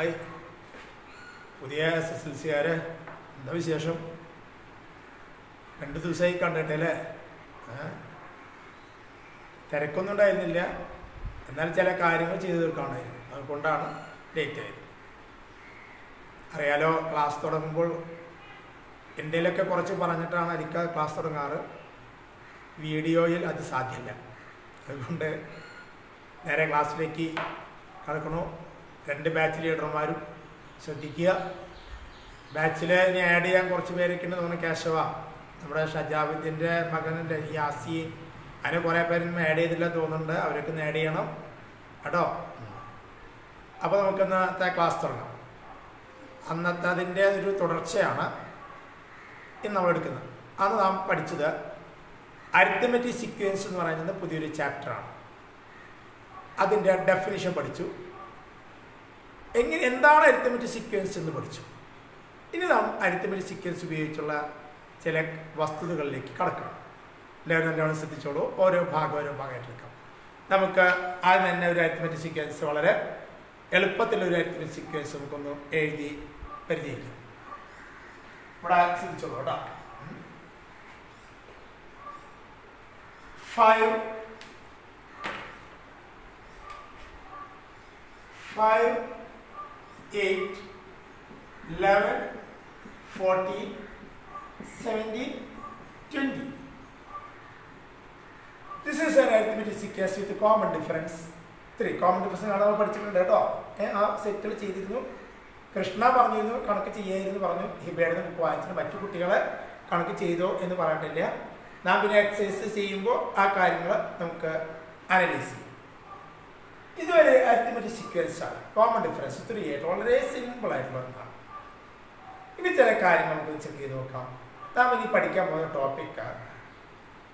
Hi പുതിയ SSLC-കാരെ എന്താ വിശേഷം? 2 ദിവസമായി കണ്ടിട്ടല്ലേ? തിരക്കൊന്നും ഉണ്ടായിരുന്നില്ല, എന്നാൽ ചില കാര്യങ്ങൾ ചെയ്തു തീർക്കാനായിരുന്നു, അതുകൊണ്ടാണ് ലേറ്റ് ആയത്. അറിയാലോ, ക്ലാസ് തുടങ്ങുമ്പോൾ എന്തെങ്കിലുമൊക്കെ കുറച്ച് പറഞ്ഞിട്ടാണ് എനിക്ക് ക്ലാസ് തുടങ്ങാറ്. വീഡിയോയിൽ അത് സാധ്യമല്ല, അതുകൊണ്ട് നേരെ ക്ലാസ്സിലേക്ക് കടക്കണു. 2 ബാച്ച് ലീഡർമാരും ശ്രദ്ധിക്കുക. ബാച്ചിൽ ഇനി ആഡ് ചെയ്യാൻ കുറച്ച് പേരൊക്കെ ഉണ്ട്. നമ്മുടെ കേശവ, നമ്മുടെ ഷജാബിദ്ദിൻ്റെ മകനുണ്ട് യാസീൻ, അതിന് കുറേ പേരൊന്നും ആഡ് ചെയ്തില്ല തോന്നുന്നുണ്ട്. അവരൊക്കെ ആഡ് ചെയ്യണം കേട്ടോ. അപ്പോൾ നമുക്ക് ഇന്നത്തെ ക്ലാസ് തുടങ്ങാം. അന്നത്തെ അതിൻ്റെ ഒരു തുടർച്ചയാണ് ഇന്ന് നമ്മൾ എടുക്കുന്നത്. അന്ന് നാം പഠിച്ചത് അരിത്മെറ്റിക് സീക്വൻസ് എന്ന് പറയുന്നത് പുതിയൊരു ചാപ്റ്ററാണ്. അതിൻ്റെ ഡെഫിനിഷൻ പഠിച്ചു. എന്താണ് അരിത്മെറ്റിക് സീക്വൻസ് എന്ന് പഠിച്ചു. ഇനി നാം അരിത്മെറ്റിക് സീക്വൻസ് ഉപയോഗിച്ചുള്ള ചില വസ്തുതകളിലേക്ക് കടക്കണം. എല്ലാവരും നല്ലോണം ശ്രദ്ധിച്ചോളൂ. ഓരോ ഭാഗമായിട്ട് എടുക്കാം. നമുക്ക് ആദ്യം തന്നെ ഒരു അരിത്മെറ്റിക് സീക്വൻസ്, വളരെ എളുപ്പത്തിലൊരു അരിത്മെറ്റിക് സീക്വൻസ് നമുക്കൊന്ന് എഴുതി പരിചയിക്കാം. ഇവിടെ ശ്രദ്ധിച്ചോളൂ കേട്ടോ. 5 8 11 14 17 20. This is an arithmetic sequence with common difference 3. common difference നമ്മൾ പഠിച്ചിട്ടുണ്ട് കേട്ടോ. ആ സെറ്റിൽ ചെയ്തിരുന്നു. കൃഷ്ണ പറഞ്ഞിരുന്നു കണക്ക് ചെയ്യായിരുന്നു പറഞ്ഞു. ഹിബയുടെ ബുക്ക് വായിച്ചിട്ട് മറ്റു കുട്ടികളെ കണക്ക് ചെയ്തോ എന്ന് പറഞ്ഞിട്ടില്ല. നാം പിന്നെ എക്സസൈസ് ചെയ്യുമ്പോൾ ആ കാര്യങ്ങൾ നമുക്ക് അനലൈസ് ചെയ്യും. ഇതൊരു അരിത്മെറ്റിക് സീക്വൻസ് ആണ്. കോമൺ ഡിഫറൻസ് 3 ആയിട്ട് വളരെ സിമ്പിൾ ആയിട്ടുള്ള ഒന്നാണ്. ഇനി ചില കാര്യങ്ങൾ നമുക്ക് ചെക്ക് ചെയ്ത് നോക്കാം. നാം ഇനി പഠിക്കാൻ പോകുന്ന topic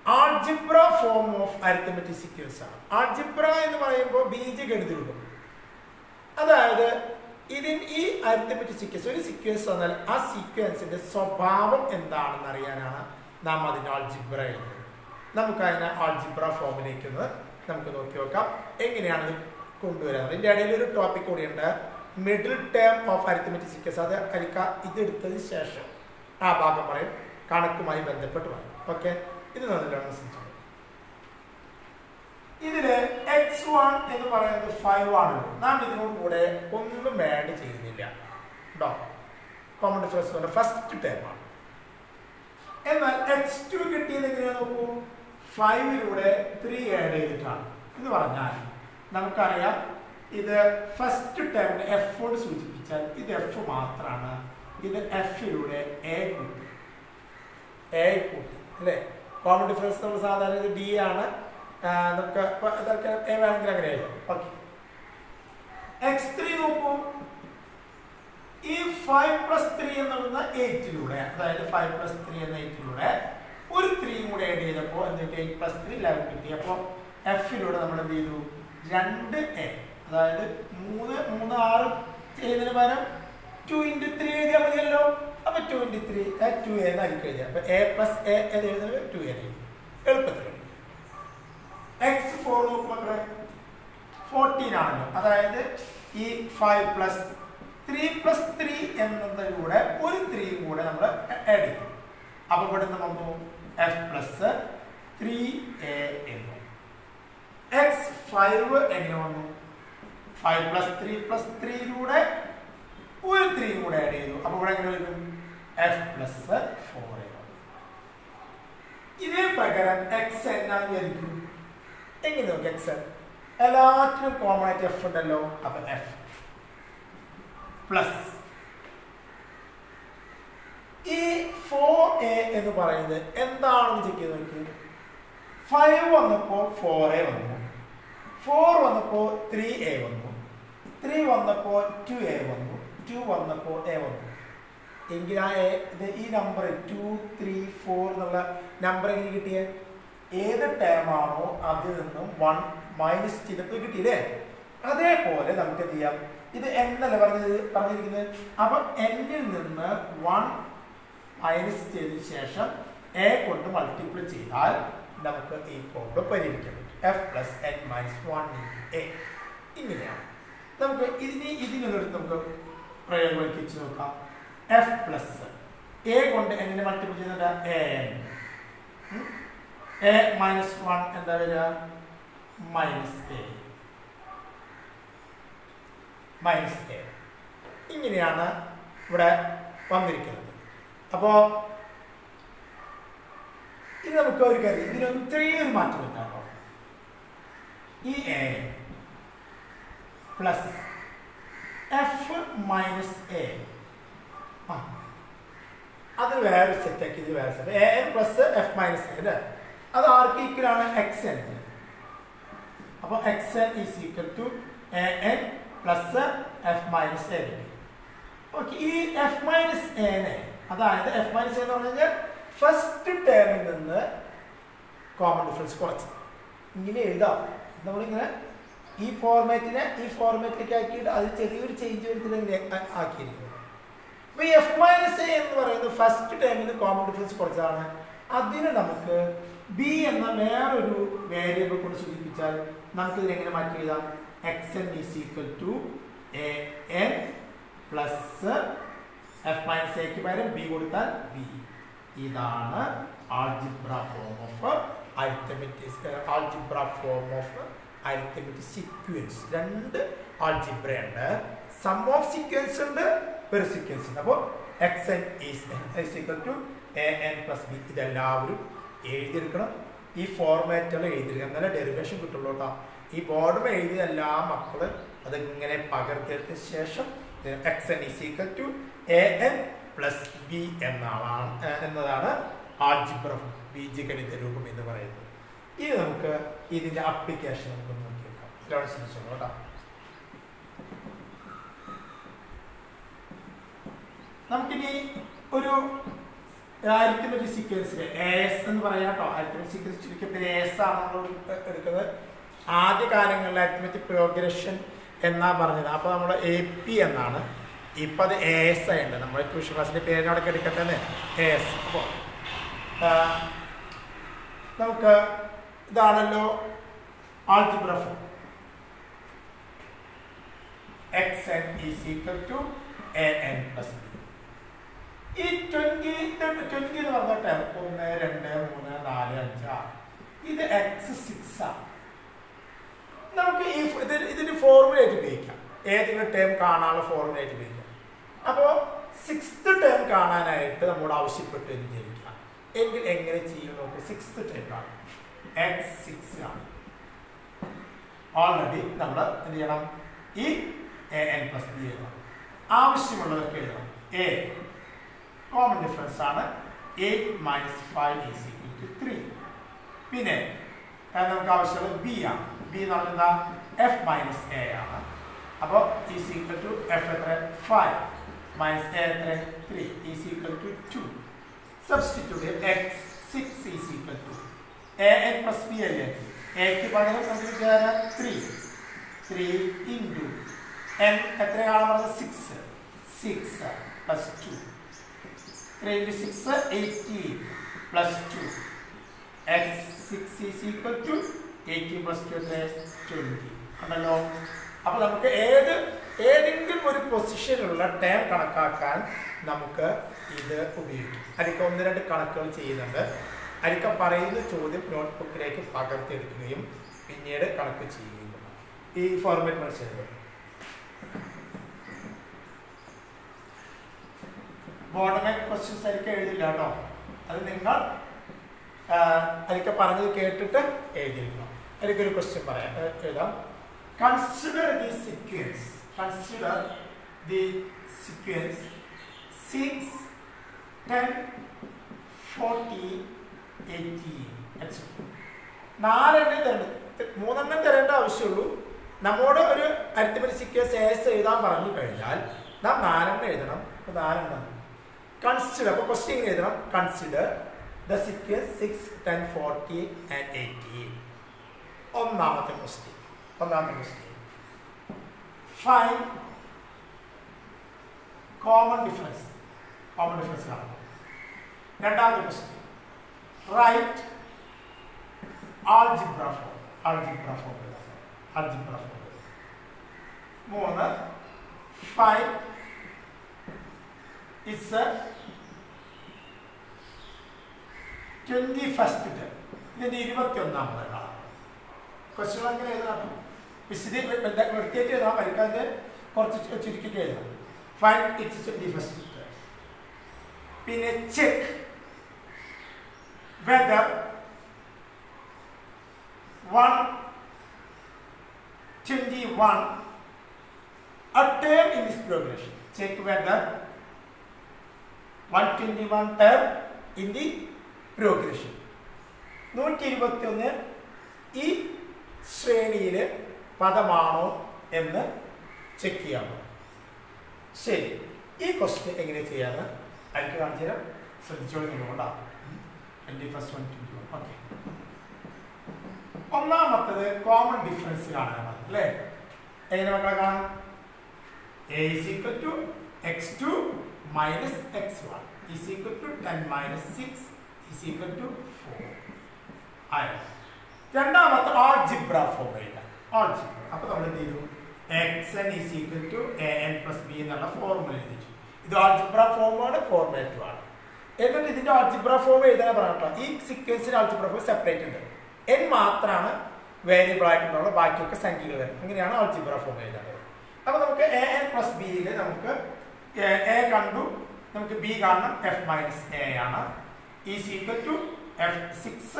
algebra form of arithmetic sequence ആണ്. ആൾജിബ്ര എന്ന് പറയുമ്പോൾ ബീജഗണിത രൂപം. അതായത് ഈ അരിത്മെറ്റിക് സീക്വൻസ്, ഒരു സീക്വൻസ് വന്നാൽ ആ സീക്വൻസിന്റെ സ്വഭാവം എന്താണെന്ന് അറിയാനാണ് നാം അതിന് ആൾജിബ്ര എഴുതുന്നത്. നമുക്ക് അതിനെ ആൾജിബ്ര ഫോമിലേക്ക് നമുക്ക് നോക്കി നോക്കാം എങ്ങനെയാണ് ഇത് കൊണ്ടുവരുന്നത്. ഇതിൻ്റെ ഇടയിൽ ഒരു ടോപ്പിക് കൂടിയുണ്ട്, middle term of arithmetic sequence. അത് ഇതെടുത്തതിന് ശേഷം ആ ഭാഗം പറയും, കണക്കുമായി ബന്ധപ്പെട്ട് പറയും. ഓക്കെ, ഇത് നല്ലോണം ശ്രദ്ധിച്ചു. ഇതില് x1 എന്ന് പറയുന്നത് 5 ആണല്ലോ. നാം ഇതിനോട് കൂടെ ഒന്നും ആഡ് ചെയ്യുന്നില്ല കേട്ടോ. കോമൺ ഡിഫറൻസ് ഫസ്റ്റ് ടേം ആണ്. എന്നാൽ x2 കിട്ടിയത് എങ്ങനെയാ നോക്കൂ. 5ലൂടെ 3 ആഡ് ചെയ്തിട്ടാണ്. എന്ന് പറഞ്ഞാൽ നമുക്കറിയാം ഇത് ഫസ്റ്റ് ടേമിന് f കൊണ്ട് സൂചിപ്പിച്ചാൽ ഇത് f മാത്രമാണ്. ഇത് f-ലൂടെ a കൂട്ടി അല്ലേ. കോമൺ ഡിഫറൻസ് നമ്മൾ സാധാരണ ഇത് d ആണ്. നമുക്ക് ഇതൊക്കെ a വേണമെങ്കിൽ അങ്ങനെ ആയിരിക്കും. ഓക്കെ, x3 നോക്കൂ. ഈ 5 + 3 എന്നുള്ളത് 8ലൂടെ, അതായത് 5 + 3 എന്ന 8ലൂടെ ഒരു 3 കൂടെ ആഡ് ചെയ്തപ്പോൾ എന്നിട്ട് 8 + 3 11 കിട്ടി. അപ്പോൾ f-ലൂടെ നമ്മൾ എന്ത് ചെയ്തു, 2a, അതായത് 3 6 ചെയ്യുന്നതിന് പകരം 2 × 3 എഴുതിയാൽ മതിയല്ലോ. അപ്പൊ 2 × 3 2a എന്നായിരിക്കും എഴുതിയത്. അപ്പൊ a + a എന്ന് എഴുതുന്നത് 2a എളുപ്പത്തിൽ. x4 നോക്കുമ്പോൾ 14 ആണല്ലോ. അതായത് ഈ 5 + 3 + 3 എന്നതിലൂടെ ഒരു 3 കൂടെ നമ്മൾ ആഡ് ചെയ്യും. അപ്പൊ ഇവിടെ നമുക്ക് f + 3a എന്ന്. x5 എങ്ങനെ വന്നു, 5 + 3 + 3ലൂടെ ഒരു 3 കൂടെ ആഡ് ചെയ്തു. അപ്പൊ ഇവിടെ എങ്ങനെ വരും, f + 4a. ഇതേ പ്രകാരം x എന്നാണ് വിചാരിക്കും. എങ്ങനെ നോക്കും, x എല്ലാത്തിനും കോമൺ ആയിട്ട് f ഉണ്ടല്ലോ. അപ്പൊ f പ്ലസ് ഈ 4a എന്ന് പറയുന്നത് എന്താണെന്ന് ചെക്ക് ചെയ്ത് നോക്കി. 5 വന്നപ്പോൾ 4a വന്നു, 4 വന്നപ്പോൾ 3a വന്നു, 3 വന്നപ്പോൾ 2a വന്നു, 2 വന്നപ്പോൾ a വന്നു. എങ്കിൽ ആ ഈ നമ്പർ 2 3 4 എന്നുള്ള നമ്പർ എങ്ങനെ കിട്ടിയേ, ഏത് ടേമാണോ അതിൽ നിന്നും 1 മൈനസ് ചെയ്തപ്പോൾ കിട്ടിയില്ലേ. അതേപോലെ നമുക്ക് എന്ത് ചെയ്യാം, ഇത് എന്നല്ല പറഞ്ഞിരിക്കുന്നത്. അപ്പൊ n-ൽ നിന്ന് 1 മൈനസ് ചെയ്തതിനു ശേഷം a കൊണ്ട് മൾട്ടിപ്ലൈ ചെയ്താൽ നമുക്ക് ഈ പ്രോബ്ലം പരിഹരിക്കാൻ പറ്റും. f + n - 1 × a ഇങ്ങനെയാണ്. The നമുക്ക് ഇതിനൊന്നെടുത്ത് നമുക്ക് പ്രയോഗവൽക്കരിച്ച് നോക്കാം. എഫ് പ്ലസ് എ കൊണ്ട് എങ്ങനെ മൾട്ടിപ്പിൾ ചെയ്യുന്നുണ്ട്? എ മൈനസ് 1 എന്താ വരിക? Minus A. ഇങ്ങനെയാണ് ഇവിടെ വന്നിരിക്കുന്നത്. അപ്പോൾ ഇത് നമുക്ക് ഒരു കാര്യം, ഇതിനൊന്നും ചെറിയൊരു മാറ്റം വരുത്താമോ? ഈ A plus F minus A, അത് വേറെ സെറ്റാക്കി, ഇത് വേറെ set. A N plus F minus A അല്ലേ? അത് ആർക്ക് ഈക്വലാണ്? X N. അപ്പോൾ X N is equal to A N plus F minus A. Okay, ഈ എഫ് മൈനസ് എനെ, അതായത് എഫ് മൈനസ് എന്ന് പറഞ്ഞു കഴിഞ്ഞാൽ ഫസ്റ്റ് ടേമിൽ നിന്ന് കോമൺ ഡിഫറൻസ് കുറച്ച് ഇങ്ങനെ എഴുതാം. നമ്മളിങ്ങനെ ഈ ഫോർമാറ്റിനെ ഈ ഫോർമാറ്റിലേക്ക് ആക്കിയിട്ട് അത് ചെറിയൊരു ചേഞ്ച് വരുത്തിട്ട് ഇങ്ങനെ ആക്കിയിരിക്കും. അപ്പോൾ ഈ എഫ് മൈനസ് എ എന്ന് പറയുന്നത് ഫസ്റ്റ് ടേമിൽ നിന്ന് കോമൺ ഡിഫറൻസ് കുറച്ചതാണ്. അതിന് നമുക്ക് ബി എന്ന വേറൊരു വേരിയബിൾ കൊണ്ട് സൂചിപ്പിച്ചാൽ നമുക്ക് ഇതിനെങ്ങനെ മാറ്റി എഴുതാം? X N is equal to A N plus F minus എക്ക് പകരം ബി കൊടുത്താൽ ബി. ഇതാണ് algebra form of arithmetic sequence. രണ്ട് ആൾജിബ്ര ഉണ്ട്, സം ഓഫ് സീക്വൻസ് ഉണ്ട്, പെർ സീക്വൻസ് ഉണ്ട്. അപ്പോൾ X N is equal to A N plus b. ഇതെല്ലാവരും എഴുതിയെടുക്കണം, ഈ ഫോർമാറ്റുകൾ എഴുതിയെടുക്കണം, എന്നാലേ ഡെറിവേഷൻ കിട്ടുള്ളൂ കേട്ടോ. ഈ ബോർഡിൽ എഴുതിയ എല്ലാ മക്കളും അതിങ്ങനെ പകർത്തിയെടുത്ത ശേഷം x N is equal to A N plus b എന്നതാണ് ആൾജിബ്ര ബീജഗണിത രൂപം എന്ന് പറയുന്നത്. ഇത് നമുക്ക് ഇതിന്റെ അപ്ലിക്കേഷൻ നമുക്ക് നോക്കി വെക്കാം. എല്ലാവരും ശ്രദ്ധിച്ചോളൂ കേട്ടോ. നമുക്കിനി ഒരു അരിത്തമെറ്റിക് സീക്വൻസിലെ AS എന്ന് പറയാം കേട്ടോ. അരിത്തമെറ്റിക് സീക്വൻസ് ചുരുക്കത്തിൽ AS ആണ് നമ്മൾ എടുക്കുന്നത്. ആദ്യ കാലങ്ങളിൽ അരിത്തമെറ്റിക് പ്രോഗ്രഷൻ എന്നാ പറഞ്ഞത്. അപ്പോൾ നമ്മൾ AP എന്നാണ്, ഇപ്പം അത് AS ആയിട്ടുണ്ട്. നമ്മുടെ ട്യൂഷൻ ക്ലാസ്സിൻ്റെ പേരിനോടൊക്കെ എടുക്കട്ടെ AS. അപ്പോൾ നമുക്ക് ഇതാണല്ലോ algebra form. xn is equal to an plus b. ഈ 20 എന്ന് പറഞ്ഞ ടേം 1 2 3 4 5 6 ഇത് x6 ആണ്. നമുക്ക് ഈ ഇതിന്റെ ഫോർമുലയായിട്ട് ഉപയോഗിക്കാം, ഏതെങ്കിലും ടേം കാണാനുള്ള ഫോർമുലയായിട്ട് ഉപയോഗിക്കാം. അപ്പോൾ 6th ടേം കാണാനായിട്ട് നമ്മോട് ആവശ്യപ്പെട്ടു എന്ന് വിചാരിക്കാം. എങ്കിൽ എങ്ങനെ ചെയ്യും നോക്ക്. 6th ടേം കാണും, x6 ആണ്. ഓൾറെഡി നമ്മൾ എന്ത് ചെയ്യണം? ഈ an പ്ലസ് ബി എഴുതണം. ആവശ്യമുള്ളവർക്ക് എഴുതണം. എ കോമൺ ഡിഫറൻസ് ആണ്, 8 മൈനസ് 5 ഈസ് ഈക്വൽ ടു 3. പിന്നെ നമുക്ക് ആവശ്യമുള്ളത് ബി ആണ്. ബി എന്ന് പറഞ്ഞാൽ എഫ് മൈനസ് എ ആണ്. അപ്പോൾ ഈസ് ഈക്വൽ ടു എഫ് എത്ര? 5 മൈനസ് എ എത്ര? 3 is equal to 2. Substitute x6 is equal to an plus b അല്ലേ? എക്ക് പകരം നമുക്ക് 3 ഇൻറ്റു n എത്ര കാണാൻ പറഞ്ഞത്? 6 plus 2. 3 into 6 18 plus 2. x6 is equal to 18 plus 2 20. ഉണ്ടല്ലോ. അപ്പോൾ നമുക്ക് ഏതെങ്കിലും ഒരു പൊസിഷനിലുള്ള ടേം കണക്കാക്കാൻ നമുക്ക് ഇത് ഉപയോഗിക്കും. അതിലേക്ക് 1-2 കണക്കുകൾ ചെയ്യുന്നുണ്ട്. അതിലേക്ക് പറയുന്ന ചോദ്യം നോട്ട്ബുക്കിലേക്ക് പകർത്തിയെടുക്കുകയും പിന്നീട് കണക്ക് ചെയ്യുകയും ഈ ഫോർമാറ്റ് മനസ്സിലാക്കുക. ബോർഡർലൈൻ ക്വസ്റ്റ്യൻസ് ആയിരിക്കും എഴുതില്ല കേട്ടോ. അത് നിങ്ങൾ അതിലേക്ക് പറഞ്ഞത് കേട്ടിട്ട് എഴുതിയിരിക്കണം. എനിക്കൊരു ക്വസ്റ്റ്യൻ പറയാം, എഴുതാം. കൺസിഡർ ദി സീക്വൻസ് 6 10 40 80 4 3 തരേണ്ട ആവശ്യമുള്ളൂ. നമ്മോട് ഒരു അരിത്തമെറ്റിക് സീക്വൻസ് AS എഴുതാൻ പറഞ്ഞു കഴിഞ്ഞാൽ നാം 4 എഴുതണം. 4 കൺസിഡർ. അപ്പോൾ ക്വസ്റ്റ്യൻ ഇങ്ങനെ എഴുതണം. Consider the sequence 6 10 40 and 80. ഒന്നാമത്തെ ക്വസ്റ്റ്യൻ ഫൈൻഡ് കോമൺ ഡിഫറൻസ് കാണണം. രണ്ടാമത്തെ question right algebra form. 3 5 it's 21st term. ഇതിന്റെ 21ാമത്തെ കാണാം. ക്വസ്റ്റ്യൻ അങ്ങനെ എഴുതണം. വൃത്തിയായിട്ട് എഴുതാൻ പഠിക്കാതെ കുറച്ച് ചുരുക്കിയിട്ട് എഴുതാം. Find it's 21st term. പിന്നെ check whether 121 a term in this progression. Check whether 121 term in the progression. 121 ഈ ശ്രേണിയിലെ പദമാണോ എന്ന് ചെക്ക് ചെയ്യാമോ? ശരി, ഈ ക്വസ്റ്റ്യൻ എങ്ങനെ ചെയ്യാമെന്ന് എനിക്ക് കാണിച്ചു തരാം. ശ്രദ്ധിച്ചോളൂ നിങ്ങളുകൊണ്ടാണ്. 21st 121. ഓക്കെ, ഒന്നാമത്തത് കോമൺ ഡിഫറൻസ് കാണാനാണ് അല്ലേ? എങ്ങനെ മക്കളെ കാണാം? a is equal to x2 minus x1 is equal to 10 minus 6 is equal to 4 ആയി. രണ്ടാമത്തെ ആൾജിബ്ര ഫോം എഴുതാം. ആൾജിബ്ര അപ്പോൾ നമ്മൾ എന്ത് ചെയ്തു? xn is equal to an plus b എന്നുള്ള ഫോർമുല എഴുതിച്ചു. ഇത് ആൾജിബ്ര ഫോമാണ്, ഫോർമാറ്റും ആണ്. എന്നിട്ട് ഇതിന്റെ ആൾജിബ്ര ഫോം എഴുതാൻ പറഞ്ഞിട്ടുള്ള ഈ സീക്വൻസിന് ആൾജിബ്ര ഫോം സെപ്പറേറ്റ് ഉണ്ട്. n മാത്രമാണ് വേരിയബിൾ ആയിട്ടുള്ള, ബാക്കിയൊക്കെ സംഖ്യകൾ വരും. അങ്ങനെയാണ് ആൾജിബ്ര ഫോം എഴുതേണ്ടത്. അപ്പോൾ നമുക്ക് an plus b യിൽ നമുക്ക് a കണ്ടു, നമുക്ക് b കാണണം. f minus a ആണ്. is equal to f6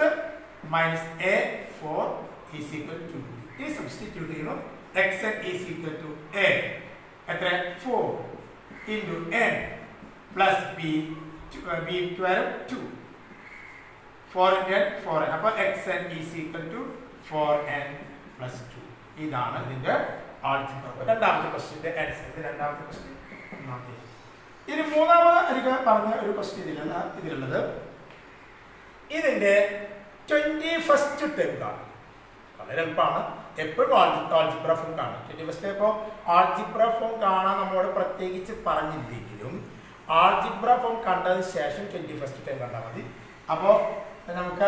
minus a4 is equal to ഈ സബ്സ്റ്റിറ്റ്യൂട്ട് ചെയ്യണം. xn is equal to a എത്ര? 4 into n plus b 12 2 4 into n 4n. അപ്പോൾ xn is equal to 4n plus 2. ഇതാണ് ഇതിന്റെ algebra. രണ്ടാമത്തെ ക്വസ്റ്റ്യന്റെ answer. ഇത് രണ്ടാമത്തെ ക്വസ്റ്റ്യൻ. ഇനി മൂന്നാമത് എനിക്ക് പറഞ്ഞ ഒരു ക്വസ്റ്റ്യൻ ഇതിലുള്ളത് ഇതിന്റെ 21st ടേം കാണും. വളരെ എളുപ്പമാണ്. എപ്പോഴും ആൾജിബ്ര ഫോം കാണും. 21st ഇപ്പോൾ ആൾജിബ്ര ഫോം കാണാൻ നമ്മളോട് പ്രത്യേകിച്ച് പറഞ്ഞില്ലെങ്കിലും ആൾജിബ്ര ഫോം കണ്ടതിന് ശേഷം 21st ടേം കണ്ടാൽ മതി. അപ്പോൾ നമുക്ക്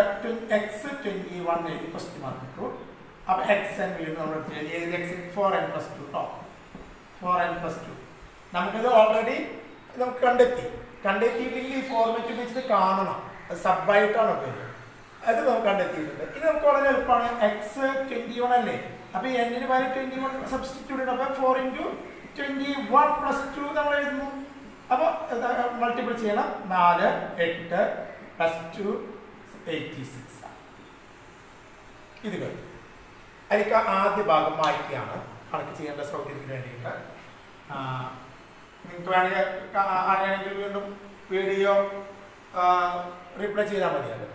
x21 എഴുതി ക്വസ്റ്റ്യൻ മാർക്ക് ഇട്ടു. അപ്പോൾ xn വീണ്ടും നമ്മൾ എഴുതി. x 4n plus 2 കേട്ടോ. 4n plus 2 നമുക്കിത് ഓൾറെഡി നമുക്ക് കണ്ടെത്തിയില്ലെങ്കിൽ ഈ ഫോർമാറ്റ് വെച്ചിട്ട് കാണണം. അത് സബായിട്ടാണ് പേര്. അത് നമുക്ക് കണ്ടെത്തിയിട്ടുണ്ട്. ഇത് നമുക്ക് വളരെ എളുപ്പമാണ്. x21 അല്ലേ? അപ്പോൾ എന്നിന് പകരം 21 സബ്സ്റ്റിറ്റ്യൂട്ട് ഉണ്ട്. അപ്പോൾ 4 into 21 plus 2 നമ്മൾ എഴുതുന്നു. അപ്പോൾ മൾട്ടിപ്പിൾ ചെയ്യണം. 4 8 plus 2 86 ആണ്. ഇത് കഴിഞ്ഞു. അതിലേക്ക് ആദ്യ ഭാഗം വായിക്കുകയാണ് കണക്ക് ചെയ്യേണ്ട സൗകര്യത്തിന് വേണ്ടിയിട്ട്. നിങ്ങൾക്ക് വേണമെങ്കിൽ അറിയണമെങ്കിൽ വീണ്ടും വീഡിയോ റീപ്ലൈ ചെയ്താൽ മതിയല്ലോ.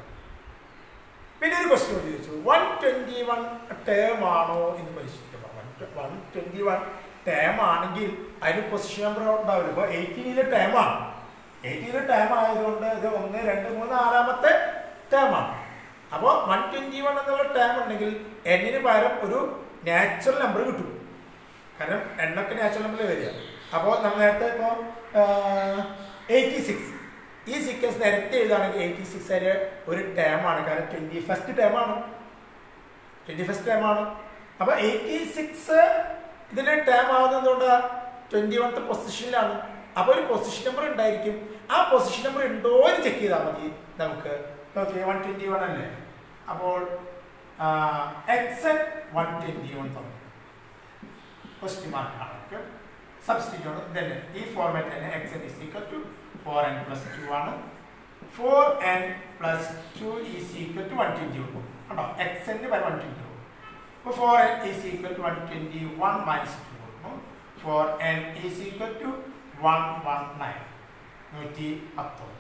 പിന്നെ ഒരു ക്വസ്റ്റ്യൻ ചോദിച്ചു, 121 ടേം ആണോ എന്ന് പരിശോധിക്കണം. 121 ടേം ആണെങ്കിൽ അതിന് പൊസിഷൻ നമ്പർ ഉണ്ടാവില്ല. ഇപ്പോൾ 18 ടേമാണ്. 18 ടേം ആയതുകൊണ്ട് ഇത് 1 2 3 4ാമത്തെ ടേമാണ്. അപ്പോൾ 121 എന്നുള്ള ടേം ഉണ്ടെങ്കിൽ എന്നിന് പകരം ഒരു നാച്ചുറൽ നമ്പർ കിട്ടും. കാരണം എണ്ണൊക്കെ നാച്ചുറൽ നമ്പറിൽ വരിക. അപ്പോൾ നമ്മൾ നേരത്തെ ഇപ്പോൾ 86 ഈ സീക്വൻസ് നേരത്തെ എഴുതുകയാണെങ്കിൽ 86 അതിൽ ഒരു ടേമാണ്. കാരണം 21st ടേമാണ്. 21st ടേമാണ്. അപ്പോൾ 86 ഇതിന് ടേം ആവുന്നതുകൊണ്ട് 21th പൊസിഷനിലാണ്. അപ്പോൾ ഒരു പൊസിഷൻ നമ്പർ ഉണ്ടായിരിക്കും. ആ പൊസിഷൻ നമ്പർ ഉണ്ടോ എന്ന് ചെക്ക് ചെയ്താൽ മതി നമുക്ക്. ഓക്കെ, 121 അല്ലേ? അപ്പോൾ xn 121 തന്നു. ക്വസ്റ്റ്യൻ മാർക്കാണ്. ഓക്കെ, സബ്സ്റ്റിറ്റ്യൂട്ട് തന്നെ ഈ ഫോർമാറ്റ് തന്നെ. xn is equal to 4n plus 2 ആണ്. 4n plus 2 is equal to 121 കേട്ടോ. xn 121. അപ്പോൾ 4n is equal to 121 minus 2. 4n is equal to 119. 119.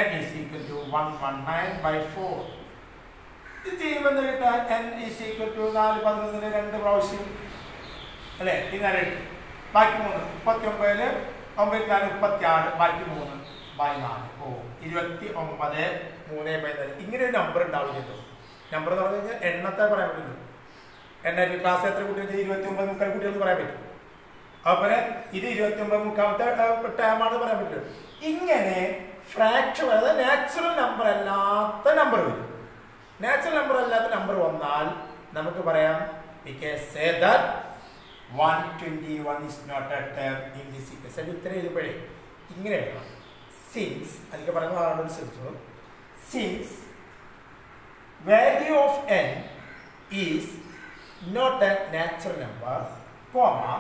n is equal to 119 by 4. ഇത് ചെയ്യുമ്പോൾ കിട്ടാൻ n is equal to 4 11 2 പ്രാവശ്യം അല്ലേ? ഇങ്ങനെ ബാക്കി 3 39 9 4 36 ബാക്കി 3 by 4. 29 3 by 4. ഇങ്ങനെ ഒരു നമ്പർ ഉണ്ടാവില്ലല്ലോ. നമ്പർ എന്ന് പറഞ്ഞു കഴിഞ്ഞാൽ എണ്ണത്തെ പറയാൻ പറ്റില്ല. എണ്ണ ക്ലാസ് എത്ര കുട്ടികൾ 29 മുക്കാൽ കുട്ടികൾക്ക് പറയാൻ പറ്റും. അതുപോലെ ഇത് 29 മുക്കാമത്തെ ടേമാണെന്ന് പറയാൻ പറ്റില്ല. ഇങ്ങനെ ഫ്രാക്ഷൻ, അതായത് നാച്ചുറൽ നമ്പർ അല്ലാത്ത നമ്പർ വരും. നാച്ചുറൽ നമ്പർ അല്ലാത്ത നമ്പർ വന്നാൽ നമുക്ക് പറയാം we can say that 121 is not a term in this sequence. അതിന് ഉത്തരം എഴുതുമ്പോഴേ ഇങ്ങനെ എഴുതണം. Since അതിലേക്ക് പറയുന്ന ആളോട് ശ്രദ്ധിച്ചോളൂ. Since value of n is not a natural number, comma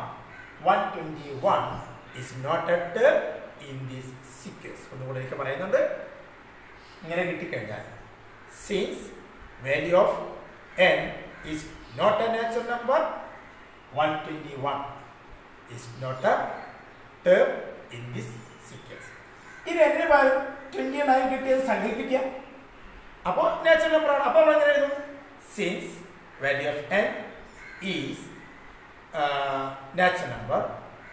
121 is not a term in this sequence. ഒന്നുകൂടെ എനിക്ക് പറയുന്നുണ്ട്. ഇങ്ങനെ കിട്ടിക്കഴിഞ്ഞാൽ since value of n is not a natural number, 121 is not a term in this sequence. ഇത് എങ്ങനെ പറയും 29 കിട്ടിയത് സങ്കല്പിക്കുക. അപ്പോൾ നാച്ചുറൽ നമ്പർ ആണ്. അപ്പോൾ നമ്മൾ എങ്ങനെ എഴുതും? Since value of n is natural number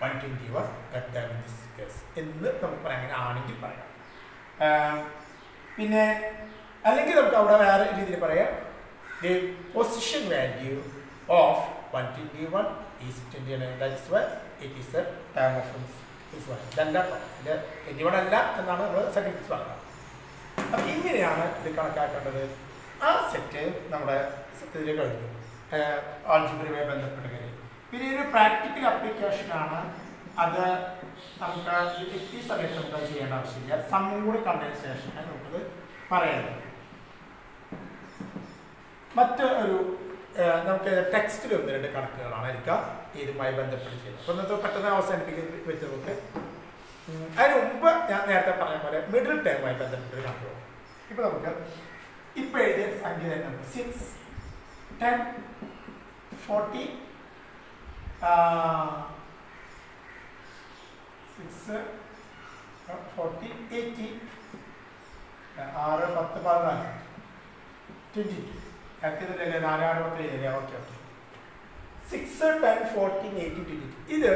121 a term in this sequence എന്ന് നമുക്ക് പറയാം. അങ്ങനെ ആണെങ്കിൽ പറയാം. പിന്നെ അല്ലെങ്കിൽ നമുക്ക് അവിടെ വേറെ രീതിയിൽ പറയാം. The position value of 121 is 29. That is why it is a term of this one. ഇതല്ല ഇത് 21 അല്ല എന്നാണ് നമ്മൾ സങ്കല്പിച്ച് പറഞ്ഞത്. അപ്പം ഇങ്ങനെയാണ് ഇത് കണക്കാക്കേണ്ടത്. ആ സെറ്റ് നമ്മുടെ സെറ്റിൽ കഴിഞ്ഞു ആൾജിബ്രയുമായി ബന്ധപ്പെട്ട കാര്യം. പിന്നെ ഒരു പ്രാക്ടിക്കൽ ആപ്ലിക്കേഷനാണ്. അത് നമുക്ക് ഈ സമയത്ത് നമുക്ക് ചെയ്യേണ്ട ആവശ്യമില്ല. സമ്മും കൂടി കണ്ടതിന് ശേഷമാണ് നമുക്കത് പറയുന്നത്. മറ്റൊരു നമുക്ക് ടെക്സ്റ്റിൽ ഒന്ന് രണ്ട് കണക്കുകളാണ് എനിക്ക് ഇതുമായി ബന്ധപ്പെട്ട് ചെയ്യുന്നത്. അപ്പോൾ ഇന്നത്തെ പെട്ടെന്ന് അവസാനിപ്പിക്കുന്ന വെച്ച് നമുക്ക് അതിന് മുമ്പ് ഞാൻ നേരത്തെ പറഞ്ഞ പോലെ മിഡിൽ ടേമുമായി ബന്ധപ്പെട്ടൊരു കണക്കുകൾ. ഇപ്പോൾ നമുക്ക് ഇപ്പോൾ എഴുതിയ സംഖ്യ തന്നെ 6, 10, 40, 6, 40, 80, 6, 10, 14, 22. ആക്കിയതല്ലേ 4, 6, 10. Okay okay. 6, 10, 14, 18, 22. ഇത്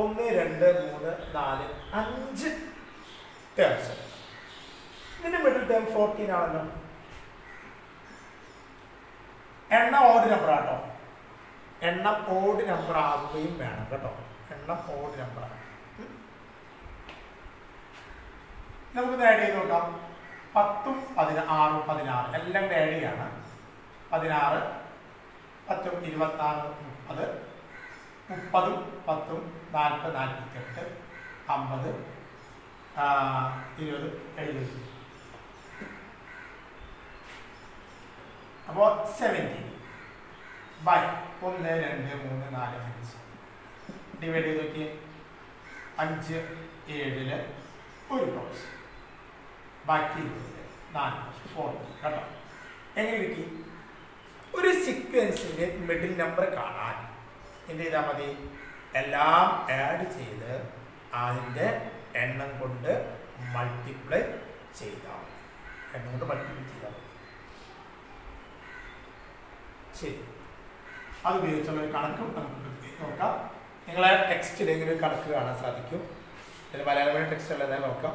1, 2, 3, 4, 5 ടേംസ്. ഇതിന്റെ മിഡിൽ ടേം 14 ആണല്ലോ. എണ്ണം ഓഡ് നമ്പർ ആട്ടോ. എണ്ണം ഓഡ് നമ്പർ ആകുകയും വേണം കേട്ടോ. എണ്ണം ഓഡ് നമ്പർ ആണ്. നമുക്ക് ആഡ് ചെയ്ത് നോക്കാം. 10, 16, 16 എല്ലാം ആഡ് ചെയ്യാണ്. 16, 10, 26, 30, 30, 10, 40, 48, 50, 20, 70. അപ്പോൾ 70 ബൈ 1, 2, 3, 4, 5 ഡിവൈഡ് ചെയ്ത് നോക്കി. 5, 7 ഒരു ക്രോസ്, ബാക്കി 4, 40 കേട്ടോ. എങ്ങനെ കിട്ടി? ഒരു സീക്വൻസിൻ്റെ മിഡിൽ നമ്പർ കാണാൻ എന്ത് ചെയ്താൽ മതി? എല്ലാം ആഡ് ചെയ്ത് അതിൻ്റെ എണ്ണം കൊണ്ട് മൾട്ടിപ്ലൈ ചെയ്താൽ മതി. എണ്ണം കൊണ്ട് മൾട്ടിപ്ലൈ ചെയ്താൽ മതി. ശരി, അത് ഉപയോഗിച്ചുള്ള ഒരു കണക്കും നമുക്ക് നോക്കാം. നിങ്ങളെ ടെക്സ്റ്റിൽ എങ്ങനെ ഒരു കണക്ക് കാണാൻ സാധിക്കും. ഇതിൽ മലയാളമായ ടെക്സ്റ്റ് അല്ലാതെ നോക്കാം.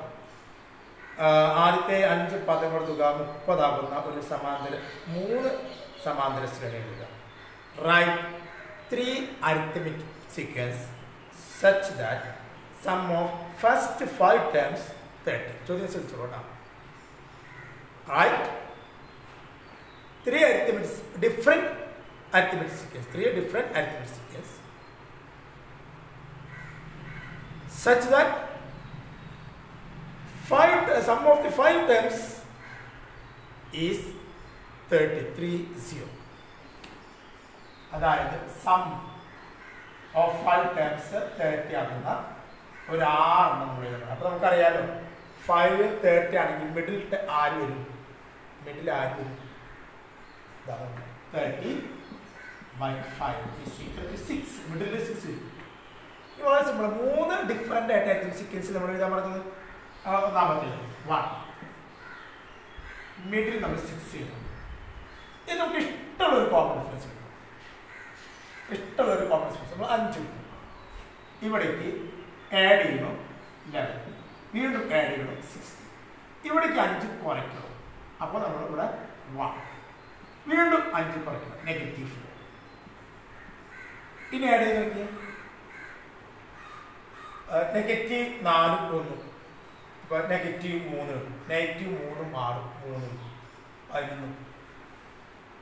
ആദ്യത്തെ 5 പദങ്ങളുടെ തുക 30 ആകുന്ന ഒരു സമാന്തര 3 സമാന്തര ശ്രേണി എഴുതുക. Right 3 arithmetic sequence such that sum of first 5 terms 30. ചോദ്യം ശ്രദ്ധിച്ചോട്ടാ. Right 3 arithmetic different arithmetic sequence, 3 different arithmetic sequence such that sum of the 5 terms is 33, 0. അതായത് സം ഓഫ് 5 ടേംസ് 30 ആകുന്ന ഒരു 6 നമ്മൾ എഴുതണം. അപ്പോൾ നമുക്കറിയാലോ 5, 30 ആണെങ്കിൽ മിഡിൽ ആര് വരും? മിഡിൽ ആര് വരും? 30 by 5 is equal to 6. Middle 6 വരും. ഇത് വളരെ സിമ്പിൾ. 3 ഡിഫറെൻ്റ് ആയിട്ട് സീക്വൻസിൽ നമ്മൾ എഴുതാൻ പറഞ്ഞത്. ഒന്നാമത്തെ 1, മിഡിൽ നമ്മൾ 6 ചെയ്യണം. ഇത് നമുക്ക് ഇഷ്ടമുള്ളൊരു കോമൺ ഡിഫറൻസ് കിട്ടും. ഇഷ്ടമുള്ളൊരു കോമൺ ഡിഫറൻസ് നമ്മൾ 5 ഇവിടേക്ക് ആഡ് ചെയ്യണം 11, വീണ്ടും ആഡ് ചെയ്യണം 6, ഇവിടേക്ക് 5 കുറയ്ക്കണം. അപ്പോൾ നമ്മളിവിടെ 1, വീണ്ടും 5 കുറയ്ക്കണം -4. ഇനി ആഡ് ചെയ്ത് നോക്കിയാൽ -4, 1, അപ്പോൾ -3, -3, 6, 3, 11,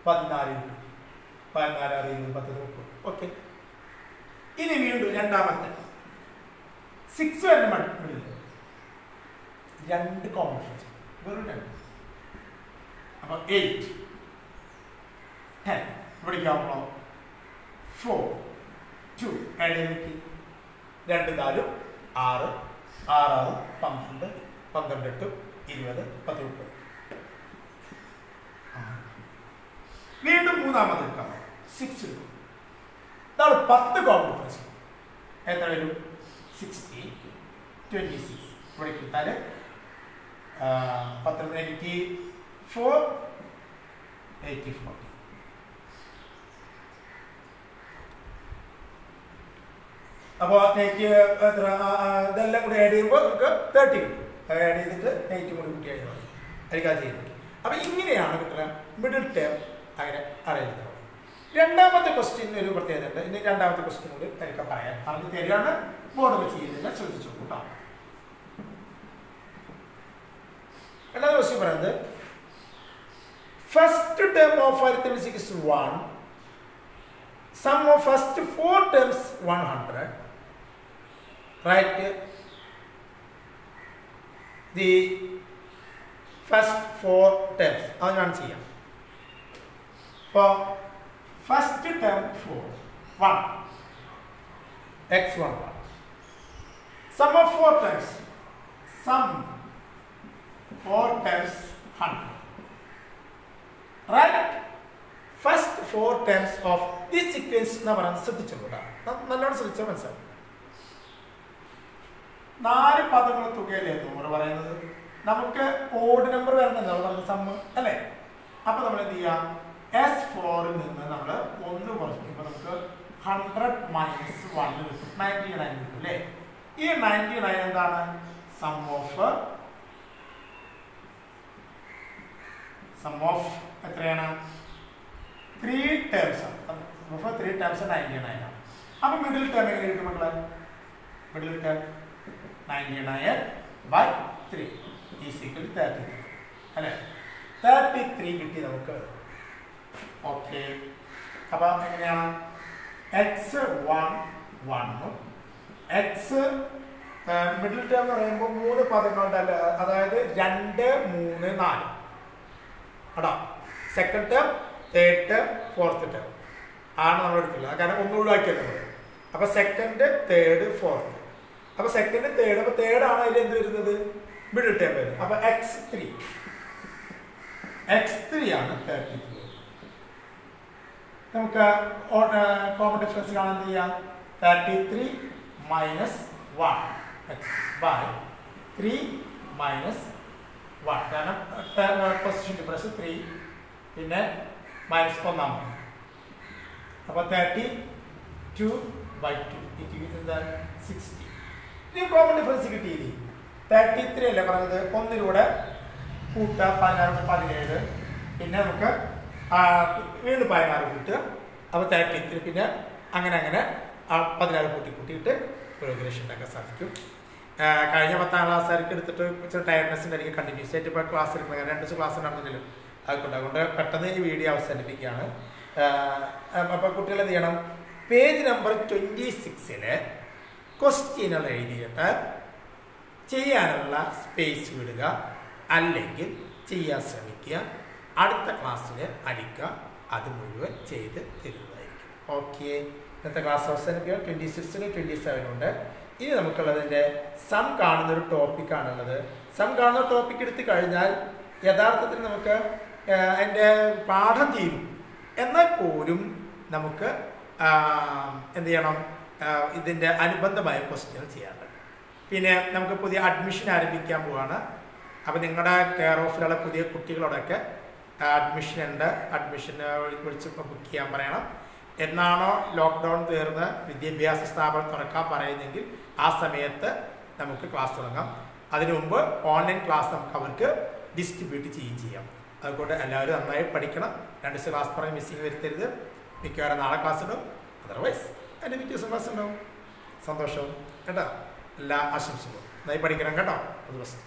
14, 14, 16, 20, 30. ഓക്കെ, ഇനി വീണ്ടും രണ്ടാമത്തെ 6 വരുന്ന മൾട്ടിപ്പിൾ രണ്ട് കോമ്പിനേഷൻ വെറും രണ്ട്. അപ്പൊ 8 10 ഇവിടേക്കാവുമ്പോ 4 2 ഇടയിലേക്ക് 2 4 6 6 12 12 8 20 18. വീണ്ടും മൂന്നാമത് എടുക്കാം 6. ഇതാണ് 10 കോമ്പിനേഷൻ. എത്ര വരും? 60 26. ഇവിടെ കിട്ടാൻ 10 84 84. അപ്പോൾ ഇതെല്ലാം കൂടി ആഡ് ചെയ്യുമ്പോൾ നമുക്ക് 30 കിട്ടും. ആഡ് ചെയ്തിട്ട് 8 കൂടി കൂട്ടി ആയിട്ട് മതി. അതിൽ ചെയ്യുന്നത്. അപ്പം ഇങ്ങനെയാണ് കിട്ടുക മിഡിൽ ടേം അങ്ങനെ അറിയുന്നത്. രണ്ടാമത്തെ ക്വസ്റ്റ്യൻ ഒരു പ്രത്യേകത ഉണ്ട്. ഇനി രണ്ടാമത്തെ ക്വസ്റ്റ്യൻ കൂടി എനിക്ക് പറയാം. നമുക്ക് തരികയാണ്, ബോർഡിൽ ചെയ്യുന്നില്ല, ശ്രദ്ധിച്ചു കൂട്ടാം. രണ്ടാമത്തെ ക്വസ്റ്റ്യൻ പറയുന്നത് first term of arithmetic is 1. Sum of first 4 terms 100. Write the first 4 terms. അതാണ് ചെയ്യാം. അപ്പോൾ first term 4 1 x1 1. Sum of 4 terms. Sum 4 terms 100. Right? First 4 terms of this sequence എന്ന് പറയുന്നത് ശ്രദ്ധിച്ചോളൂ. നല്ലോണം ശ്രദ്ധിച്ചാൽ മനസ്സിലാവും. 4 പദങ്ങൾ തുകയല്ലേ 100 പറയുന്നത്. നമുക്ക് ഓഡ് നമ്പർ വരുന്നത് പറഞ്ഞ സമ്മ് അല്ലേ? അപ്പൊ നമ്മൾ എന്ത് ചെയ്യാം? S4 നിന്ന് നമ്മൾ 1 കുറയ്ക്കുമ്പോൾ നമുക്ക് 100 മൈനസ് 1 കിട്ടും. 99 കിട്ടും അല്ലേ? ഈ 99 എന്താണ്? സം ഓഫ് എത്രയാണ്? 3 ടേംസ് ആണ്. 3 ടേംസ് 99 ആണ്. അപ്പൊ മിഡിൽ ടേം എങ്ങനെ കിട്ടും മക്കളെ? മിഡിൽ ടേം 99/3 ഈക്വൽ 33 അല്ലേ? 33 കിട്ടി നമുക്ക്. ഓക്കെ, അപ്പൊ എങ്ങനെയാണ്? x1 1 x മിഡിൽ ടേം എന്ന് പറയുമ്പോൾ 3 പദങ്ങളുടെ അല്ല, അതായത് 2 3 4 അടാ. Second term, third term, fourth term ആണ് നമ്മൾ എടുക്കില്ല, കാരണം ഒന്നും ഒഴിവാക്കിയല്ലോ നമ്മൾ. അപ്പൊ സെക്കൻഡ്, തേർഡ്, ഫോർത്ത്. അപ്പൊ സെക്കൻഡ്, തേർഡ്, അപ്പൊ തേർഡ് ആണ് അതിൽ എന്ത് വരുന്നത്? മിഡിൽ ടേം വരുന്നത്. അപ്പൊ x3 ആണ് 33. നമുക്ക് കോമൺ ഡിഫറൻസ് കാണാൻ ചെയ്യാം. 33 മൈനസ് 1 ബൈ 3 മൈനസ് 1. കാരണം പൊസിഷൻ ഡിഫറൻസ് 3 പിന്നെ മൈനസ് 1 അപ്പൊ 32/2 എന്താണ്? 60. ഇനി കോമൺ ഡിഫറൻസ് കിട്ടിയില്ലേ? 33 അല്ലേ പറഞ്ഞത്? ഒന്നിലൂടെ കൂട്ടുക, 16 17. പിന്നെ നമുക്ക് വീണ്ടും 16 കൂട്ടുക, അപ്പൊ 33. പിന്നെ അങ്ങനെ 16 കൂട്ടിയിട്ട് പ്രോഗ്രഷൻ ഉണ്ടാക്കാൻ സാധിക്കും. കഴിഞ്ഞ 10ാം ക്ലാസ്സുകാർക്ക് എടുത്തിട്ട് ഇച്ചിരി ടയർനെസ് ഉണ്ടായിരിക്കും. കണ്ടിന്യൂസ് ആയിട്ട് ഇപ്പോൾ ക്ലാസ് എടുക്കുന്നത് 2 ദിവസം ക്ലാസ് നടന്നില്ലല്ലോ. അതുകൊണ്ട് പെട്ടെന്ന് ഈ വീഡിയോ അവസാനിപ്പിക്കുകയാണ്. അപ്പോൾ കുട്ടികൾ എന്ത് ചെയ്യണം? പേജ് നമ്പർ 26 ക്വസ്റ്റ്യനുകൾ എഴുതിയിട്ട് ചെയ്യാനുള്ള സ്പേസ് വിടുക, അല്ലെങ്കിൽ ചെയ്യാൻ ശ്രമിക്കുക. അടുത്ത ക്ലാസ്സിൽ അടിക്കുക, അത് മുഴുവൻ ചെയ്ത് തരുന്നതായിരിക്കും. ഓക്കെ, ഇന്നത്തെ ക്ലാസ് അവസാനിപ്പിക്കുക. 26 27 ഉണ്ട്. ഇനി നമുക്കുള്ളതിൻ്റെ സം കാണുന്നൊരു ടോപ്പിക്കാണുള്ളത്. സം കാണുന്ന ടോപ്പിക് എടുത്തു കഴിഞ്ഞാൽ യഥാർത്ഥത്തിൽ നമുക്ക് അതിൻ്റെ പാഠം തീരും. എന്നാൽ പോലും നമുക്ക് എന്ത് ചെയ്യണം? ഇതിൻ്റെ അനുബന്ധമായ ക്വസ്റ്റ്യൻ ചെയ്യാറുണ്ട്. പിന്നെ നമുക്ക് പുതിയ അഡ്മിഷൻ ആരംഭിക്കാൻ പോവാണ്. അപ്പോൾ നിങ്ങളുടെ കെയർ ഓഫിലുള്ള പുതിയ കുട്ടികളോടൊക്കെ അഡ്മിഷൻ ഉണ്ട്. അഡ്മിഷന് വിളിച്ച് ബുക്ക് ചെയ്യാൻ പറയണം. എന്നാണോ ലോക്ക്ഡൗൺ തീർന്ന് വിദ്യാഭ്യാസ സ്ഥാപനം തുറക്കാൻ പറയുന്നെങ്കിൽ ആ സമയത്ത് നമുക്ക് ക്ലാസ് തുടങ്ങാം. അതിനു മുമ്പ് ഓൺലൈൻ ക്ലാസ് നമുക്ക് അവർക്ക് ഡിസ്ട്രിബ്യൂട്ട് ചെയ്യാം. അതുകൊണ്ട് എല്ലാവരും നന്നായി പഠിക്കണം. 2 ദിവസം ക്ലാസ് പറഞ്ഞ് മിസ്സിങ് വരുത്തരുത്. മിക്കവാറും നാളെ ക്ലാസ് ഉണ്ടാവും. അതർവൈസ് അതിൻ്റെ പിറ്റേ ദിവസം ക്ലാസ് ഉണ്ടാവും. സന്തോഷവും കേട്ടോ. എല്ലാ ആശംസകളും. നന്നായി പഠിക്കണം കേട്ടോ. അത് ബെസ്റ്റ്.